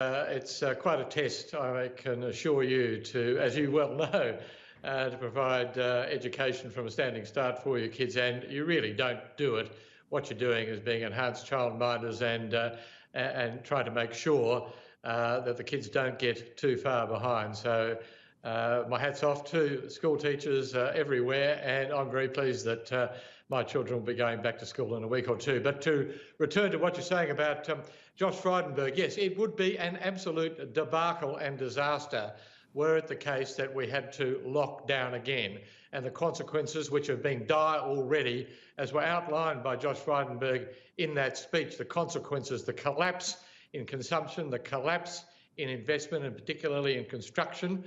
It's quite a test, I can assure you, to, as you well know, to provide education from a standing start for your kids, and you really don't do it. What you're doing is being enhanced childminders and trying to make sure that the kids don't get too far behind. So my hat's off to school teachers everywhere, and I'm very pleased that my children will be going back to school in a week or two. But to return to what you're saying about Josh Frydenberg, yes, it would be an absolute debacle and disaster were it the case that we had to lock down again. And the consequences, which have been dire already, as were outlined by Josh Frydenberg in that speech, the consequences, the collapse in consumption, the collapse in investment, and particularly in construction,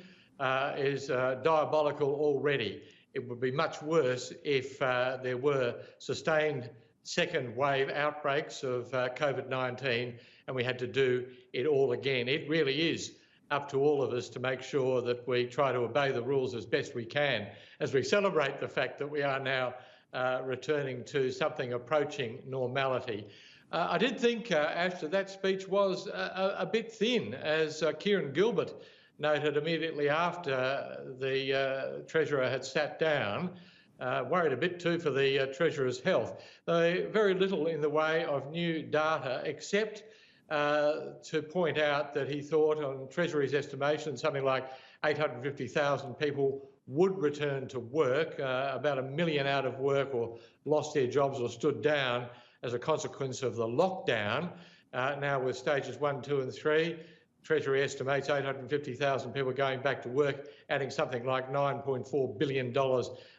is diabolical already. It would be much worse if there were sustained second wave outbreaks of COVID-19 and we had to do it all again. It really is up to all of us to make sure that we try to obey the rules as best we can as we celebrate the fact that we are now returning to something approaching normality. I did think, Ash, that speech was a bit thin, as Kieran Gilbert noted immediately after the Treasurer had sat down, worried a bit too for the Treasurer's health. Though very little in the way of new data, except to point out that he thought, on Treasury's estimation, something like 850,000 people would return to work, about 1 million out of work or lost their jobs or stood down as a consequence of the lockdown. Now with stages 1, 2 and 3, Treasury estimates 850,000 people going back to work, adding something like $9.4 billion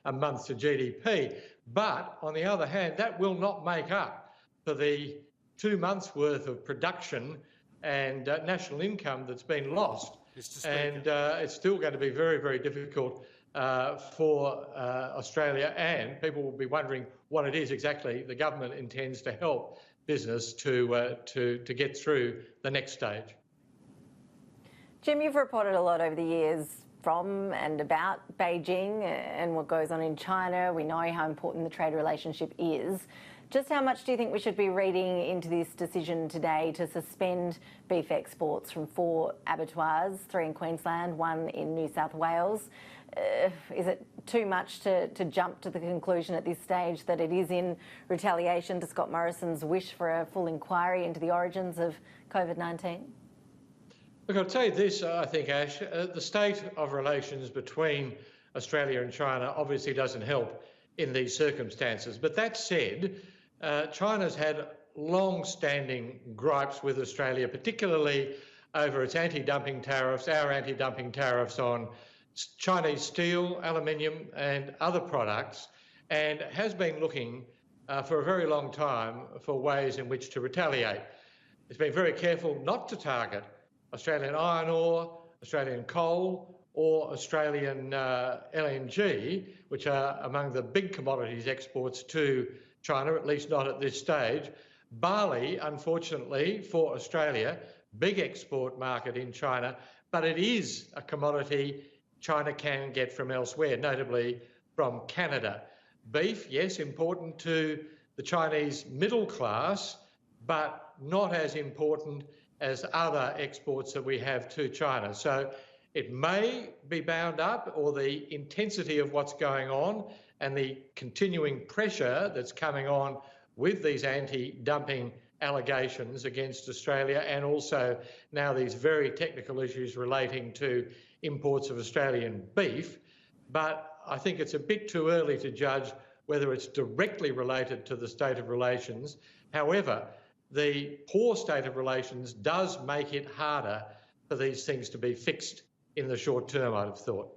a month to GDP. But on the other hand, that will not make up for the 2 months' worth of production and national income that's been lost. And it's still going to be very, very difficult for Australia, and people will be wondering what it is exactly the government intends to help business to get through the next stage. Jim, you've reported a lot over the years from and about Beijing and what goes on in China. We know how important the trade relationship is. Just how much do you think we should be reading into this decision today to suspend beef exports from 4 abattoirs, 3 in Queensland, 1 in New South Wales? Is it too much to jump to the conclusion at this stage that it is in retaliation to Scott Morrison's wish for a full inquiry into the origins of COVID-19? Look, I'll tell you this, I think, Ash, the state of relations between Australia and China obviously doesn't help in these circumstances. But that said, China's had long-standing gripes with Australia, particularly over its anti-dumping tariffs, our anti-dumping tariffs on Chinese steel, aluminium and other products, and has been looking for a very long time for ways in which to retaliate. It's been very careful not to target Australian iron ore, Australian coal or Australian LNG, which are among the big commodities exports to China, at least not at this stage. Barley, unfortunately for Australia, big export market in China, but it is a commodity China can get from elsewhere, notably from Canada. Beef, yes, important to the Chinese middle class, but not as important as other exports that we have to China. So it may be bound up, or the intensity of what's going on and the continuing pressure that's coming on with these anti-dumping allegations against Australia, and also now these very technical issues relating to imports of Australian beef. But I think it's a bit too early to judge whether it's directly related to the state of relations. However, the poor state of relations does make it harder for these things to be fixed in the short term, I'd have thought.